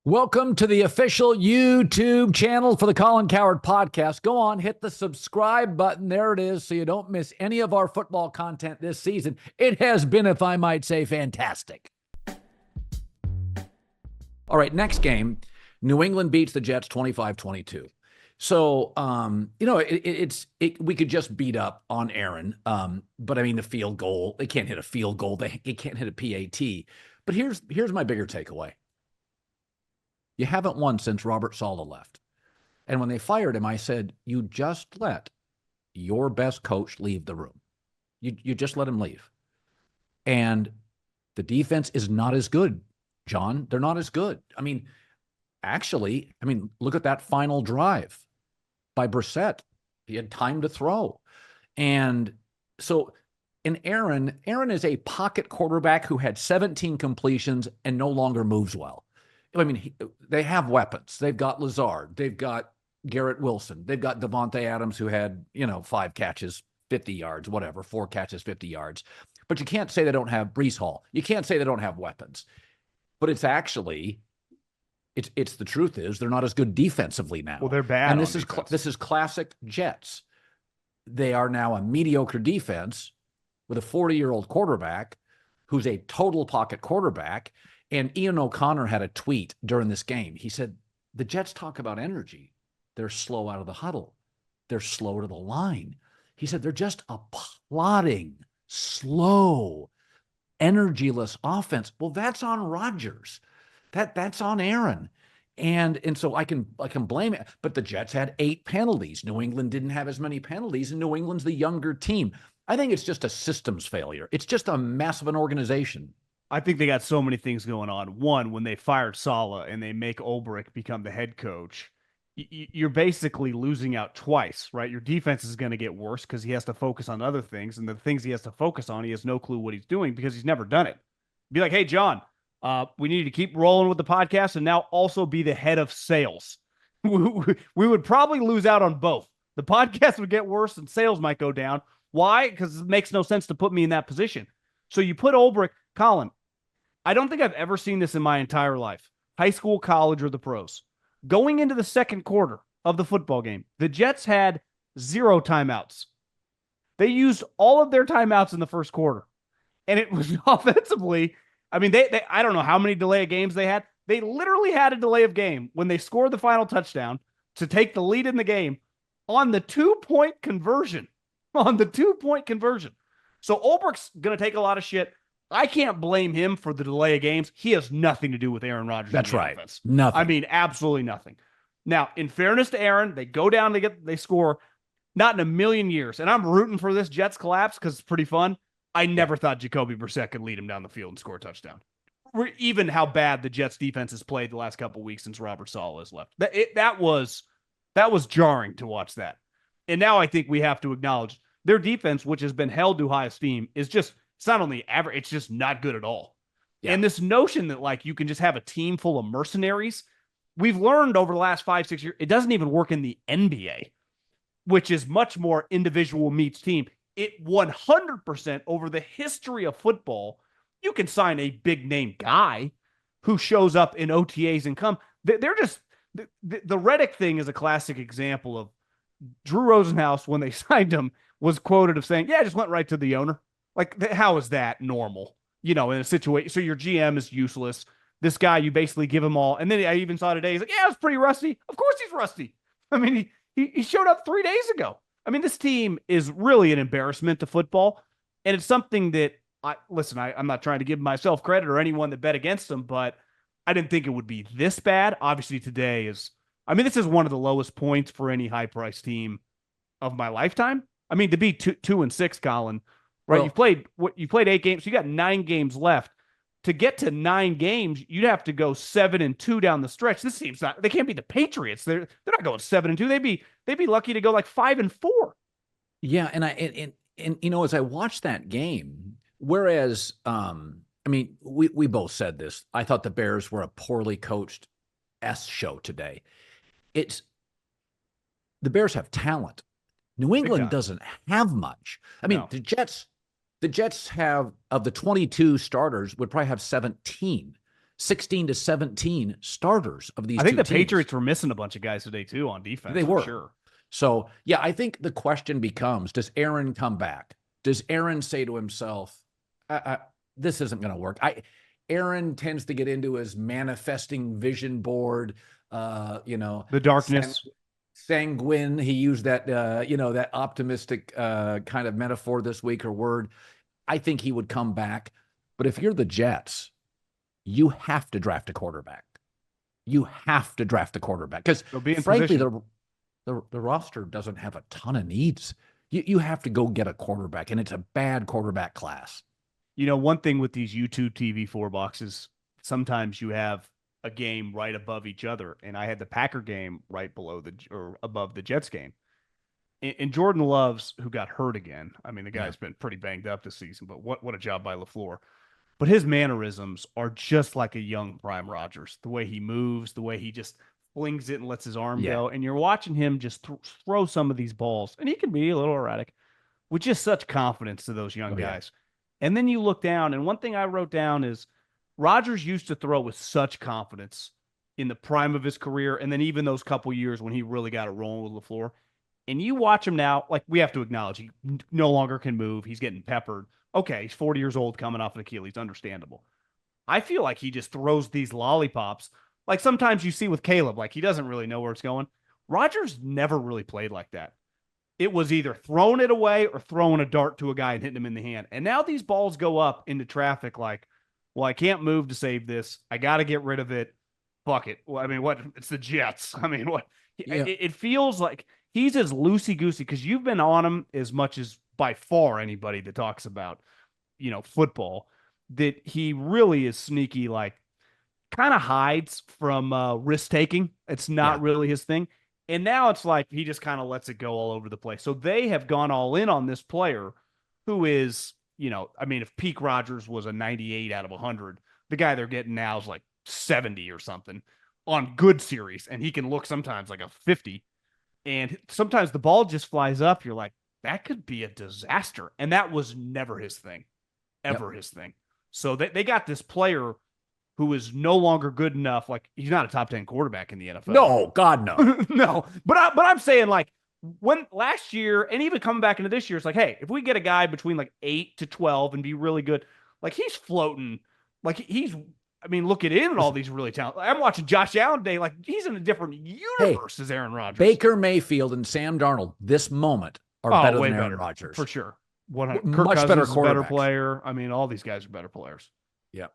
Welcome to the official YouTube channel for the Colin Cowherd podcast. Go on, hit the subscribe button. There it is, so you don't miss any of our football content this season. It has been, if I might say, fantastic. All right, next game, New England beats the Jets 25-22. So, we could just beat up on Aaron. But I mean, the field goal, they can't hit a field goal. They can't hit a PAT. But here's my bigger takeaway. You haven't won since Robert Saleh left. And when they fired him, I said, you just let your best coach leave the room. You just let him leave. And the defense is not as good, John. They're not as good. Actually, look at that final drive by Brissett. He had time to throw. And so, Aaron is a pocket quarterback who had 17 completions and no longer moves well. They have weapons. They've got Lazard. They've got Garrett Wilson. They've got Devontae Adams, who had, 5 catches, 50 yards, whatever, 4 catches, 50 yards. But you can't say they don't have Breece Hall. You can't say they don't have weapons. But it's actually, it's the truth is they're not as good defensively now. Well, they're bad. And this is classic Jets. They are now a mediocre defense with a 40-year-old quarterback who's a total pocket quarterback. And Ian O'Connor had a tweet during this game. He said, the Jets talk about energy. They're slow out of the huddle. They're slow to the line. He said, they're just a plodding, slow, energyless offense. Well, that's on Rodgers. That's on Aaron. And so I can blame it. But the Jets had 8 penalties. New England didn't have as many penalties, and New England's the younger team. I think it's just a systems failure. It's just a mess of an organization. I think they got so many things going on. One, when they fired Saleh and they make Ulbrich become the head coach, you're basically losing out twice, right? Your defense is going to get worse because he has to focus on other things. And the things he has to focus on, he has no clue what he's doing because he's never done it. Be like, hey, John, we need to keep rolling with the podcast and now also be the head of sales. We would probably lose out on both. The podcast would get worse and sales might go down. Why? Because it makes no sense to put me in that position. So you put Ulbrich, Colin, I don't think I've ever seen this in my entire life. High school, college, or the pros. Going into the second quarter of the football game, the Jets had 0 timeouts. They used all of their timeouts in the first quarter. And it was offensively, they I don't know how many delay of games they had. They literally had a delay of game when they scored the final touchdown to take the lead in the game on the 2-point conversion. On the 2-point conversion. So Ulbrich's going to take a lot of shit. I can't blame him for the delay of games. He has nothing to do with Aaron Rodgers. That's right. Offense. Nothing. Absolutely nothing. Now, in fairness to Aaron, they go down, they score. Not in a million years. And I'm rooting for this Jets collapse because it's pretty fun. I never thought Jacoby Brissett could lead him down the field and score a touchdown. Even how bad the Jets defense has played the last couple of weeks since Robert Saleh has left. That was jarring to watch that. And now I think we have to acknowledge their defense, which has been held to high esteem, is just, it's not only average, it's just not good at all. Yeah. And this notion that you can just have a team full of mercenaries, we've learned over the last 5-6 years, it doesn't even work in the NBA, which is much more individual meets team. It 100% over the history of football, you can sign a big name guy who shows up in OTAs and come. They're just, the Reddick thing is a classic example of Drew Rosenhaus, when they signed him, was quoted of saying, yeah, I just went right to the owner. How is that normal? In a situation, so your GM is useless. This guy, you basically give him all. And then I even saw today, he's like, yeah, it's pretty rusty. Of course he's rusty. He showed up 3 days ago. This team is really an embarrassment to football. And it's something that, I'm not trying to give myself credit or anyone that bet against them, but I didn't think it would be this bad. Obviously today is, this is one of the lowest points for any high-priced team of my lifetime. To be 2-6, Colin, right? Well, you played 8 games. So you got 9 games left. To get to 9 games, you'd have to go 7-2 down the stretch. This team's not. They can't be the Patriots. They're not going 7-2. They'd be lucky to go 5-4. Yeah, and as I watched that game, whereas we both said this. I thought the Bears were a poorly coached show today. The Bears have talent. New England doesn't have much. No. The Jets have, of the 22 starters, would probably have 17. 16 to 17 starters of these I think two the teams. Patriots were missing a bunch of guys today too on defense. They were. Sure. So, yeah, I think the question becomes, does Aaron come back? Does Aaron say to himself, this isn't going to work? Aaron tends to get into his manifesting vision board, the darkness. Sanguine. He used that, that optimistic kind of metaphor this week or word. I think he would come back. But if you're the Jets, you have to draft a quarterback. You have to draft a quarterback because, frankly, the roster doesn't have a ton of needs. You have to go get a quarterback, and it's a bad quarterback class. One thing with these YouTube TV4 boxes, sometimes you have a game right above each other, and I had the Packer game right below or above the Jets game. And Jordan Love's, who got hurt again. I mean, the guy's been pretty banged up this season, but what a job by LaFleur. But his mannerisms are just like a young prime Rodgers. The way he moves, the way he just flings it and lets his arm go. And you're watching him just throw some of these balls, and he can be a little erratic, with just such confidence to those young guys. And then you look down, and one thing I wrote down is Rodgers used to throw with such confidence in the prime of his career, and then even those couple years when he really got it rolling with LaFleur. And you watch him now, like, we have to acknowledge he no longer can move. He's getting peppered. Okay, he's 40 years old, coming off an Achilles, understandable. I feel like he just throws these lollipops. Like sometimes you see with Caleb, like he doesn't really know where it's going. Rodgers never really played like that. It was either throwing it away or throwing a dart to a guy and hitting him in the hand. And now these balls go up into traffic like, well, I can't move to save this. I got to get rid of it. Fuck it. Well, I mean, what? It's the Jets. I mean, what? Yeah. It feels like he's as loosey-goosey because you've been on him as much as by far anybody that talks about, football, that he really is sneaky, like kind of hides from risk-taking. It's not really his thing. And now it's like he just kind of lets it go all over the place. So they have gone all in on this player who is, I mean, if peak Rodgers was a 98 out of 100, the guy they're getting now is like 70 or something on good series. And he can look sometimes like a 50. And sometimes the ball just flies up. You're like, that could be a disaster. And that was never his thing, his thing. So they got this player who is no longer good enough. Like, he's not a top 10 quarterback in the NFL. No, God, no. No. But I'm saying, like, when last year and even coming back into this year, it's like, hey, if we get a guy between like 8 to 12 and be really good, like he's floating, like look at him and all these really talented. I'm watching Josh Allen today, like he's in a different universe as Aaron Rodgers. Baker Mayfield and Sam Darnold this moment are better than Aaron Rodgers. For sure. Kirk Much Cousins better is a better player. I mean, all these guys are better players. Yeah.